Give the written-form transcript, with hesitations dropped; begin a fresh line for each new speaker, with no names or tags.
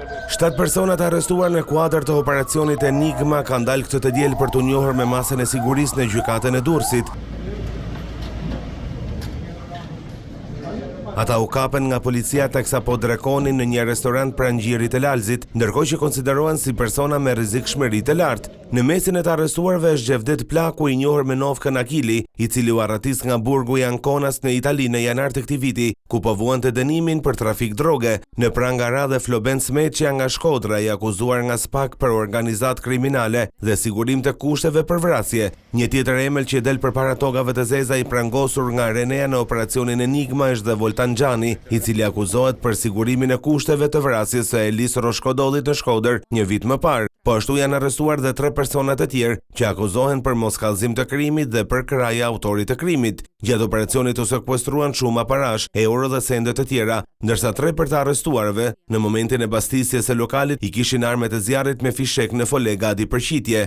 7 personat arrestuar në kuadër të operacionit Enigma kanë dalë këtë të diel për të njohur me masën e sigurisë në gjykatën e Durrësit. Ata u kapen nga policia teksa po drekonin në një restorant pranë Gjirit të Lalzit, ndërkohë që konsiderohen si persona me rrezikshmëri të lartë. Në mesin e të arrestuarve është Xhevdet Plaku, i njohur me Novkën Akili, i cili u arratis nga burgu i Ankonas në Itali në janar të këtij viti, ku po vuante dënimin për trafik droge. Në Prangara dhe Floben Smeçja nga Shkodra, i akuzuar nga SPAK për organizat kriminale dhe sigurim të kushteve për vrasje. Një tjetër emër që del përpara tokave të zeza i prangosur nga Renea në operacionin Enigma është dhe Voltan Xhani, i cili akuzohet për sigurimin e kushteve të vrasjes së Elis Roshkodollit në Shkodër një vit më parë. Po ashtu janë arrestuar dhe 3 persona të tjerë që akuzohen për moskallëzim të krimit dhe për kraja autorit të krimit. Gjatë operacionit u sekuestruan shumë parash, euro dhe sende të tjera, ndërsa 3 për të arrestuarve në momentin e bastisjes së lokalit i kishin armë të zjarrit me fishek në fole gati për qitje.